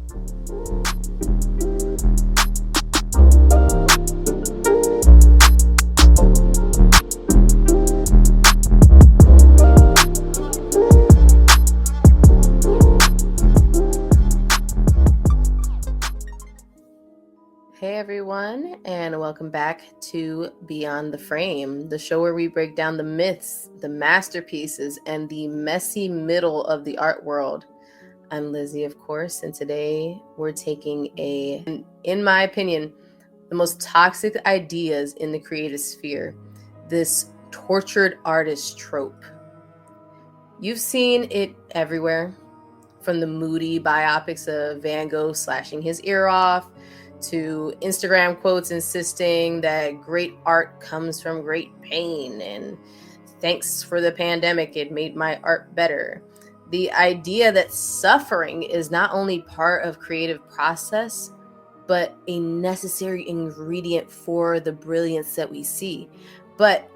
Hey everyone, and welcome back to Beyond the Frame, the show where we break down the myths, the masterpieces, and the messy middle of the art world. I'm Lizzie, of course, and today we're taking in my opinion, the most toxic ideas in the creative sphere, this tortured artist trope. You've seen it everywhere, from the moody biopics of Van Gogh slashing his ear off, to Instagram quotes insisting that great art comes from great pain and thanks for the pandemic, it made my art better. The idea that suffering is not only part of creative process, but a necessary ingredient for the brilliance that we see. But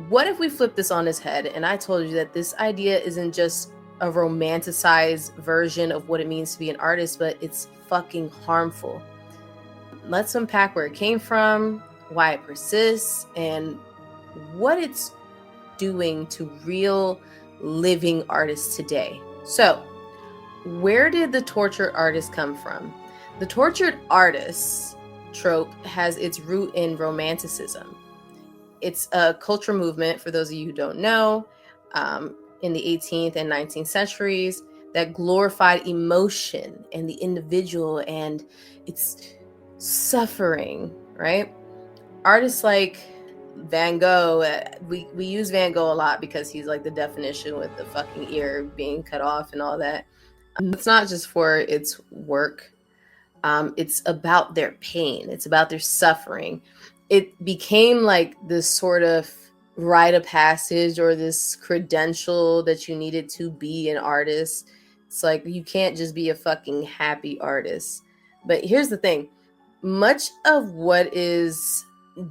what if we flip this on its head and I told you that this idea isn't just a romanticized version of what it means to be an artist, but it's fucking harmful? Let's unpack where it came from, why it persists, and what it's doing to real living artists today. So, where did the tortured artist come from? The tortured artist trope has its root in Romanticism. It's a culture movement, for those of you who don't know, in the 18th and 19th centuries that glorified emotion and the individual and its suffering, right? Artists like Van Gogh, we use Van Gogh a lot because he's like the definition with the fucking ear being cut off and all that. It's not just for its work. It's about their pain. It's about their suffering. It became like this sort of rite of passage or this credential that you needed to be an artist. It's like you can't just be a fucking happy artist. But here's the thing. Much of what is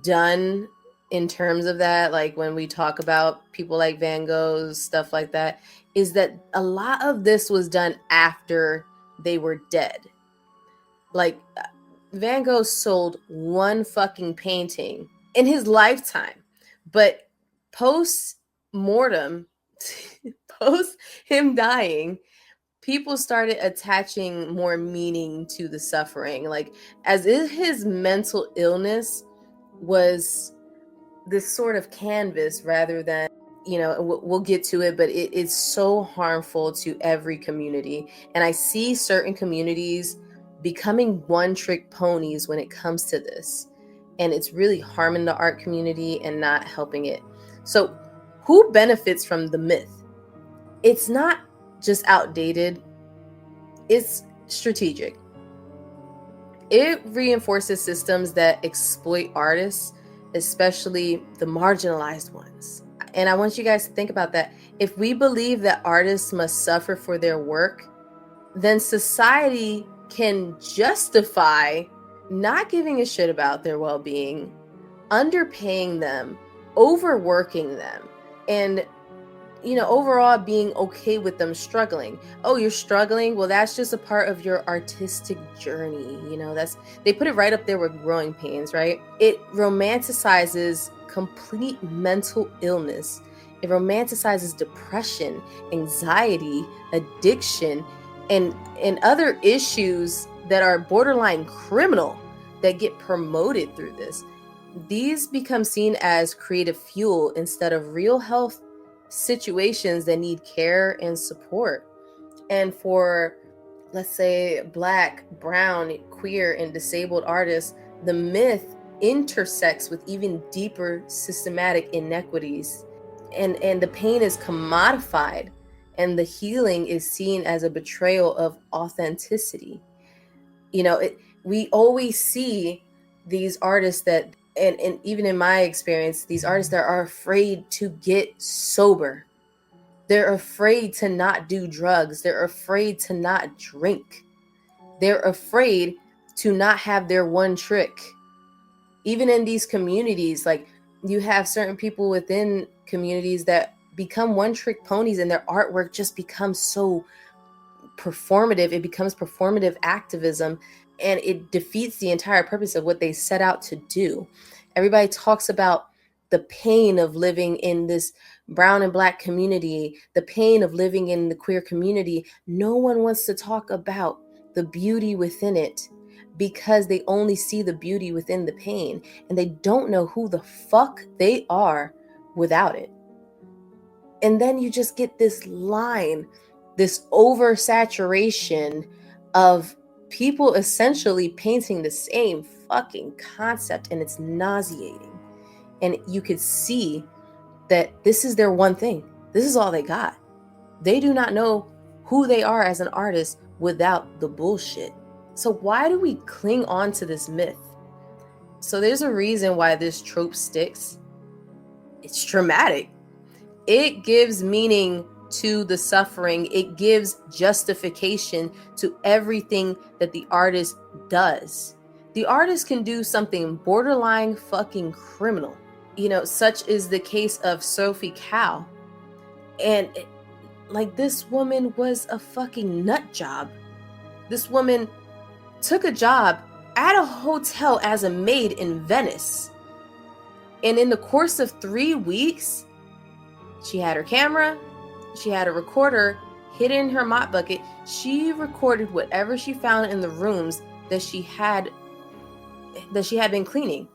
done in terms of that, like when we talk about people like Van Gogh, stuff like that, is that a lot of this was done after they were dead. Like Van Gogh sold one fucking painting in his lifetime, but post-mortem, post him dying, people started attaching more meaning to the suffering, like as if his mental illness was this sort of canvas rather than, we'll get to it, but it's so harmful to every community. And I see certain communities becoming one-trick ponies when it comes to this. And it's really harming the art community and not helping it. So who benefits from the myth? It's not just outdated, it's strategic. It reinforces systems that exploit artists, especially the marginalized ones. And I want you guys to think about that. If we believe that artists must suffer for their work, then society can justify not giving a shit about their well-being, underpaying them, overworking them, and overall being okay with them struggling. Oh, you're struggling? Well, that's just a part of your artistic journey. They put it right up there with growing pains, right? It romanticizes complete mental illness. It romanticizes depression, anxiety, addiction, and other issues that are borderline criminal that get promoted through this. These become seen as creative fuel instead of real health situations that need care and support. And for, let's say, Black, brown, queer, and disabled artists, the myth intersects with even deeper systematic inequities, and the pain is commodified, and the healing is seen as a betrayal of authenticity. We always see these artists that, and even in my experience, these artists that are afraid to get sober. They're afraid to not do drugs. They're afraid to not drink. They're afraid to not have their one trick. Even in these communities, like you have certain people within communities that become one trick ponies and their artwork just becomes so performative. It becomes performative activism, and it defeats the entire purpose of what they set out to do. Everybody talks about the pain of living in this brown and black community, the pain of living in the queer community. No one wants to talk about the beauty within it, because they only see the beauty within the pain, and they don't know who the fuck they are without it. And then you just get this line, this oversaturation of people essentially painting the same fucking concept, and it's nauseating. And you could see that this is their one thing. This is all they got. They do not know who they are as an artist without the bullshit. So why do we cling on to this myth? So there's a reason why this trope sticks. It's traumatic. It gives meaning to the suffering. It gives justification to everything that the artist does. The artist can do something borderline fucking criminal. Such is the case of Sophie Calle. And like, this woman was a fucking nut job. This woman took a job at a hotel as a maid in Venice. And in the course of 3 weeks, she had her camera, she had a recorder hidden in her mop bucket. She recorded whatever she found in the rooms that she had been cleaning.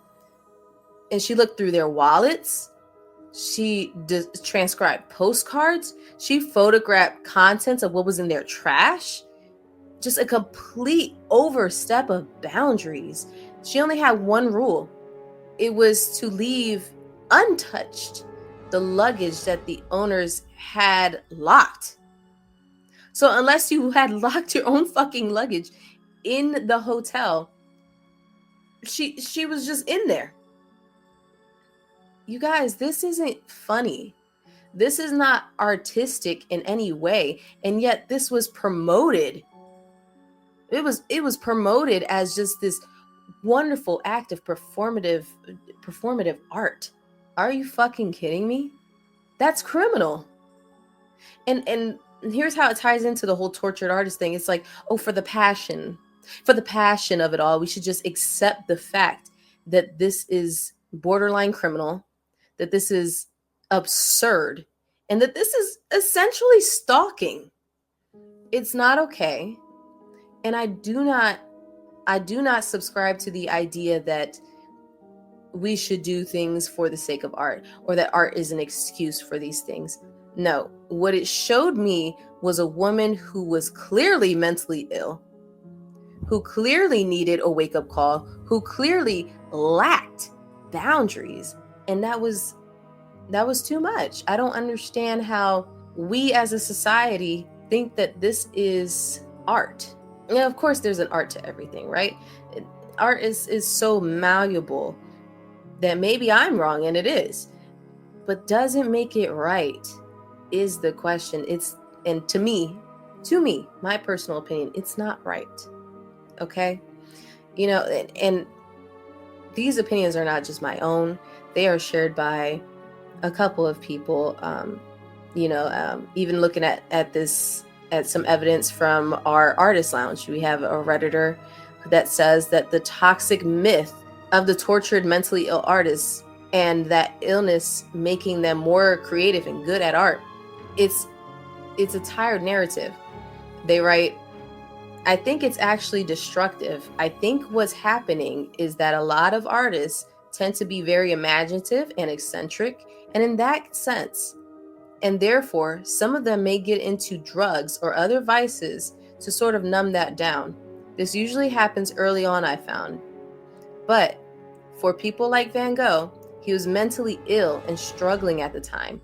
And she looked through their wallets. She transcribed postcards. She photographed contents of what was in their trash. Just a complete overstep of boundaries. She only had one rule. It was to leave untouched the luggage that the owners had locked. So unless you had locked your own fucking luggage in the hotel, she was just in there. You guys, this isn't funny. This is not artistic in any way. And yet this was promoted. It was promoted as just this wonderful act of performative art. Are you fucking kidding me? That's criminal. And here's how it ties into the whole tortured artist thing. It's like, oh, for the passion of it all, we should just accept the fact that this is borderline criminal, that this is absurd, and that this is essentially stalking. It's not okay. And I do not subscribe to the idea that we should do things for the sake of art, or that art is an excuse for these things. No, what it showed me was a woman who was clearly mentally ill, who clearly needed a wake-up call, who clearly lacked boundaries. And that was too much. I don't understand how we as a society think that this is art. Yeah, of course there's an art to everything, right? Art is so malleable that maybe I'm wrong, and it is, but doesn't make it right is the question. And to me, my personal opinion, it's not right. Okay? And these opinions are not just my own. They are shared by a couple of people. Even looking at some evidence from our artist lounge, we have a Redditor that says that the toxic myth of the tortured mentally ill artists, and that illness making them more creative and good at art, it's a tired narrative. They write, I think it's actually destructive. I think what's happening is that a lot of artists tend to be very imaginative and eccentric, and in that sense, and therefore some of them may get into drugs or other vices to sort of numb that down. This usually happens early on, I found. But for people like Van Gogh, he was mentally ill and struggling at the time,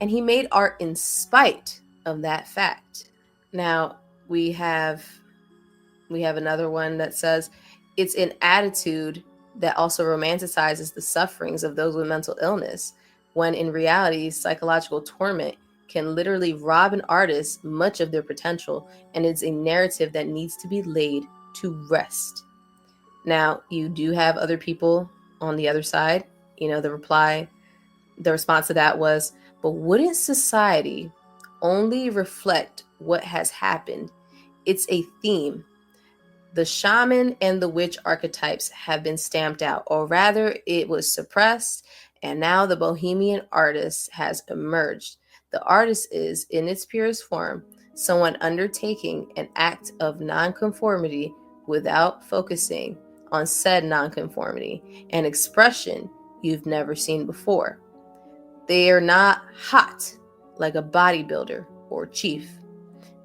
and he made art in spite of that fact. Now, we have another one that says it's an attitude that also romanticizes the sufferings of those with mental illness, when in reality, psychological torment can literally rob an artist much of their potential, and it's a narrative that needs to be laid to rest. Now, you do have other people on the other side. The response to that was, but wouldn't society only reflect what has happened It's a theme. The shaman and the witch archetypes have been stamped out, or rather, it was suppressed, and now the bohemian artist has emerged. The artist is, in its purest form, someone undertaking an act of nonconformity without focusing on said nonconformity, an expression you've never seen before. They are not hot like a bodybuilder or chief.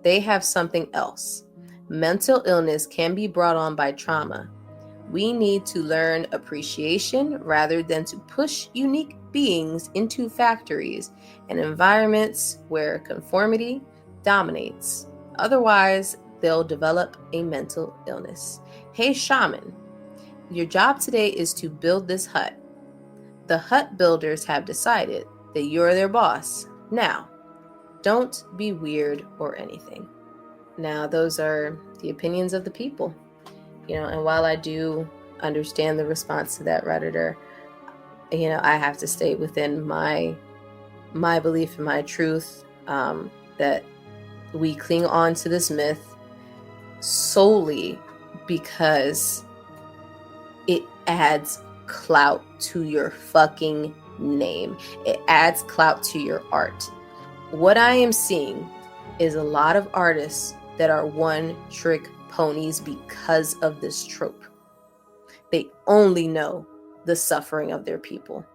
They have something else. Mental illness can be brought on by trauma. We need to learn appreciation rather than to push unique beings into factories and environments where conformity dominates. Otherwise, they'll develop a mental illness. Hey, shaman, your job today is to build this hut. The hut builders have decided that you're their boss. Now, don't be weird or anything. Now, those are the opinions of the people, and while I do understand the response to that Redditor, I have to stay within my belief and my truth, that we cling on to this myth solely because it adds clout to your fucking name. It adds clout to your art. What I am seeing is a lot of artists that are one-trick ponies because of this trope. They only know the suffering of their people.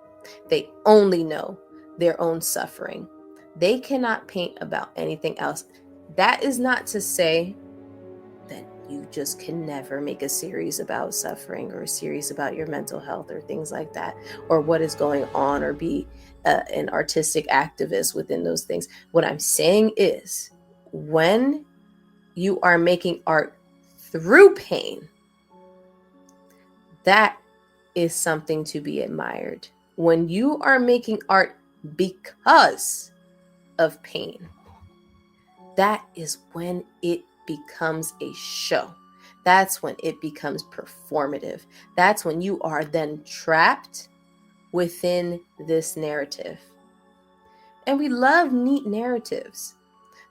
They only know their own suffering. They cannot paint about anything else. That is not to say that you just can never make a series about suffering or a series about your mental health or things like that, or what is going on, or be an artistic activist within those things. What I'm saying is, when you are making art through pain, that is something to be admired. When you are making art because of pain, that is when it becomes a show. That's when it becomes performative. That's when you are then trapped within this narrative. And we love neat narratives.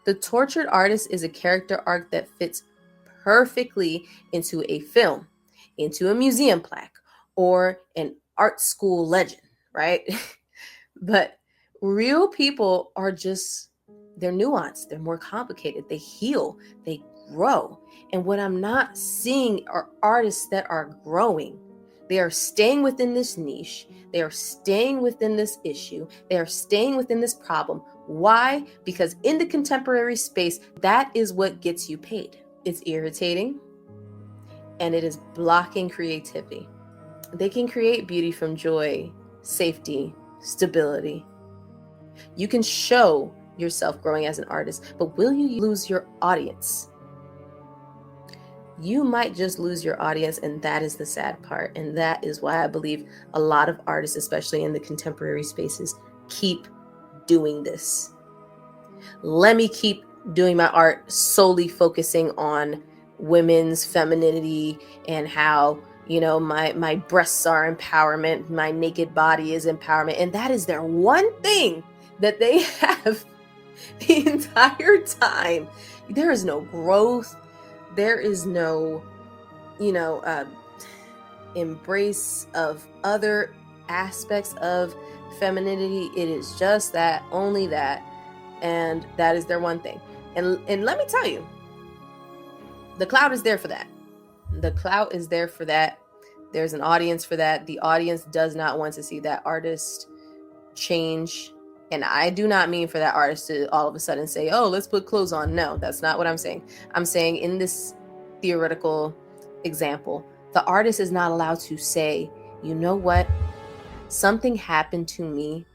The tortured artist is a character arc that fits perfectly into a film, into a museum plaque, or an art school legend, right? But real people are they're nuanced, they're more complicated, they heal, they grow. And what I'm not seeing are artists that are growing. They are staying within this niche. They are staying within this issue. They are staying within this problem. Why? Because in the contemporary space, that is what gets you paid. It's irritating, and it is blocking creativity. They can create beauty from joy, safety, stability. You can show yourself growing as an artist, but will you lose your audience? You might just lose your audience, and that is the sad part. And that is why I believe a lot of artists, especially in the contemporary spaces, keep doing this. Let me keep doing my art solely focusing on women's femininity and how, my breasts are empowerment, my naked body is empowerment. And that is their one thing that they have the entire time. There is no growth. There is no, embrace of other aspects of femininity. It is just that, only that. And that is their one thing. And let me tell you, the clout is there for that. The clout is there for that. There's an audience for that. The audience does not want to see that artist change. And I do not mean for that artist to all of a sudden say, oh, let's put clothes on. No, that's not what I'm saying. I'm saying, in this theoretical example, the artist is not allowed to say, you know what? Something happened to me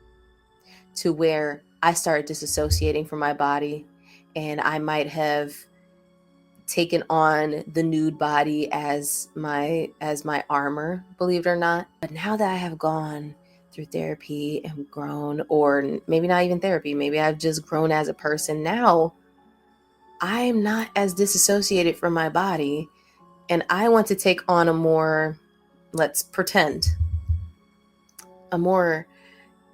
to where I started disassociating from my body, and I might have taken on the nude body as my armor, believe it or not. But now that I have gone through therapy and grown, or maybe not even therapy, maybe I've just grown as a person, now I'm not as disassociated from my body, and I want to take on a more, let's pretend, a more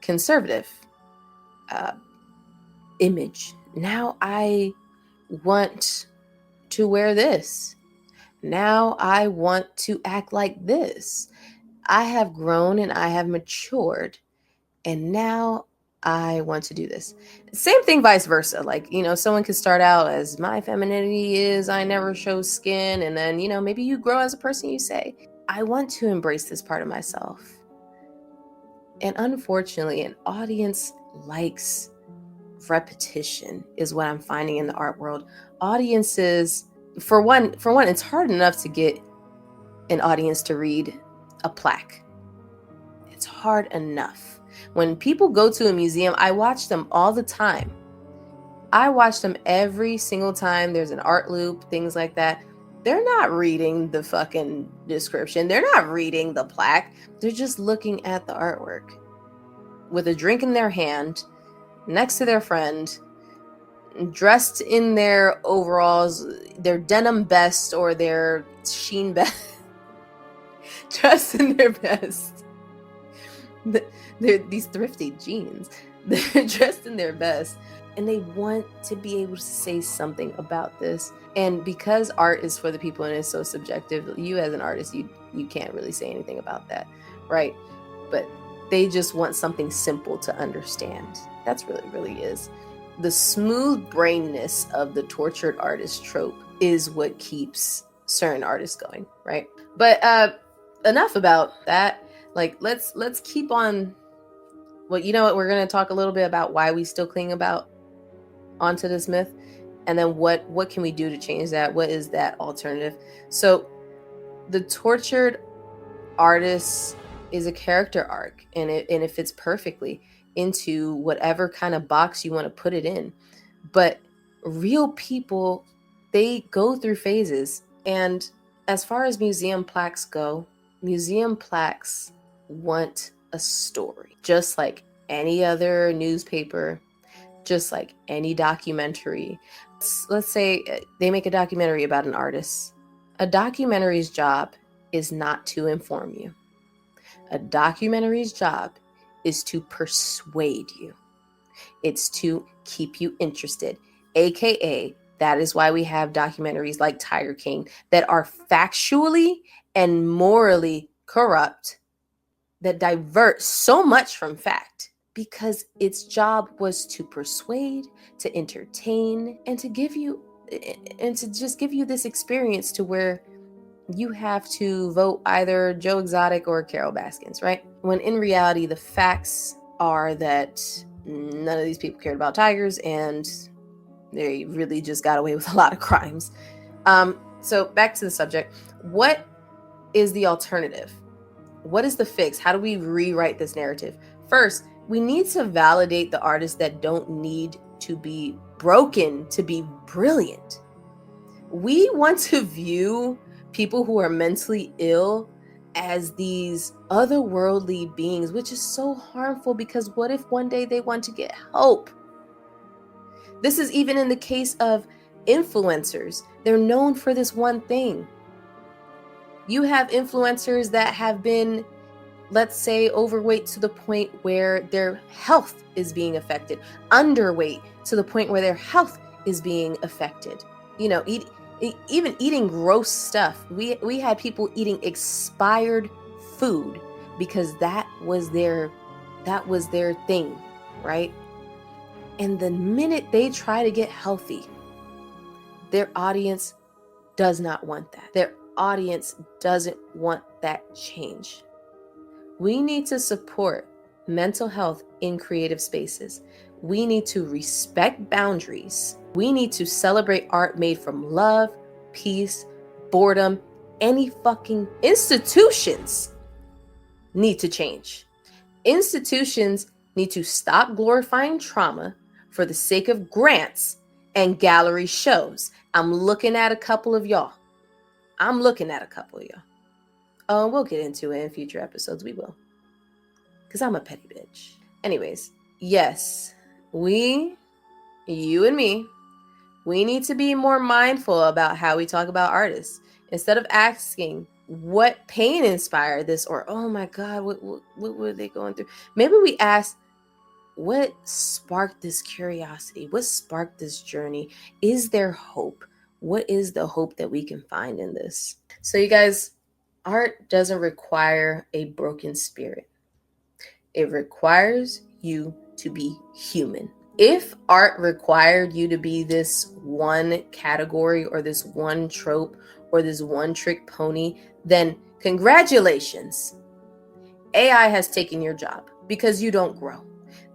conservative image. Now I want to wear this. Now I want to act like this. I have grown and I have matured. And now I want to do this. Same thing, vice versa. Like, someone could start out as my femininity is I never show skin. And then, maybe you grow as a person, you say, I want to embrace this part of myself. And unfortunately, an audience likes repetition, is what I'm finding in the art world. Audiences, for one, it's hard enough to get an audience to read a plaque. It's hard enough. When people go to a museum, I watch them all the time. I watch them every single time there's an art loop, things like that. They're not reading the fucking description. They're not reading the plaque. They're just looking at the artwork with a drink in their hand, next to their friend, dressed in their overalls, their denim best or their sheen best, dressed in their best. They're these thrifty jeans. They're dressed in their best, and they want to be able to say something about this. And because art is for the people and it's so subjective, you as an artist, you can't really say anything about that, right? But they just want something simple to understand. That's really is. The smooth brainness of the tortured artist trope is what keeps certain artists going, right? But enough about that. Like, let's keep on. Well, you know what? We're going to talk a little bit about why we still cling onto this myth, and then what can we do to change that? What is that alternative? So, the tortured artist is a character arc, and it fits perfectly into whatever kind of box you want to put it in. But real people, they go through phases. And as far as museum plaques go, museum plaques want a story, just like any other newspaper, just like any documentary. Let's say they make a documentary about an artist. A documentary's job is not to inform you. A documentary's job is to persuade you. It's to keep you interested, aka that is why we have documentaries like Tiger King that are factually and morally corrupt, that divert so much from fact, because its job was to persuade, to entertain, and to just give you this experience to where you have to vote either Joe Exotic or Carol Baskins, right? When in reality, the facts are that none of these people cared about tigers and they really just got away with a lot of crimes. So back to the subject. What is the alternative? What is the fix? How do we rewrite this narrative? First, we need to validate the artists that don't need to be broken to be brilliant. We want to view people who are mentally ill as these otherworldly beings, which is so harmful, because what if one day they want to get help? This is even in the case of influencers. They're known for this one thing. You have influencers that have been, let's say, overweight to the point where their health is being affected, underweight to the point where their health is being affected. Even eating gross stuff. We had people eating expired food because that was their thing, right? And the minute they try to get healthy, their audience does not want that. Their audience doesn't want that change. We need to support mental health in creative spaces. We need to respect boundaries. We need to celebrate art made from love, peace, boredom. Any fucking institutions need to change. Institutions need to stop glorifying trauma for the sake of grants and gallery shows. I'm looking at a couple of y'all. Oh, we'll get into it in future episodes. We will. Because I'm a petty bitch. Anyways, yes, you and me, we need to be more mindful about how we talk about artists. Instead of asking what pain inspired this, or, oh my God, what were they going through? Maybe we ask, what sparked this curiosity? What sparked this journey? Is there hope? what is the hope that we can find in this? So you guys, art doesn't require a broken spirit. It requires you to be human. If art required you to be this one category or this one trope or this one trick pony, then congratulations. AI has taken your job because you don't grow.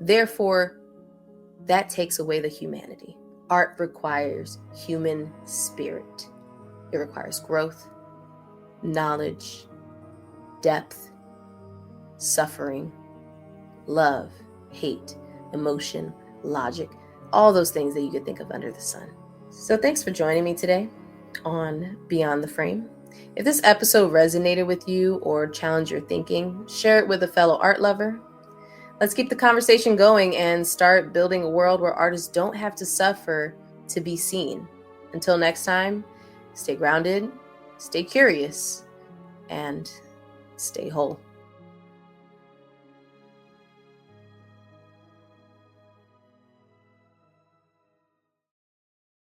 Therefore, that takes away the humanity. Art requires human spirit. It requires growth, knowledge, depth, suffering, love, hate, emotion, logic, all those things that you could think of under the sun. So thanks for joining me today on Beyond the Frame. If this episode resonated with you or challenged your thinking, share it with a fellow art lover. Let's keep the conversation going and start building a world where artists don't have to suffer to be seen. Until next time, stay grounded, stay curious, and stay whole.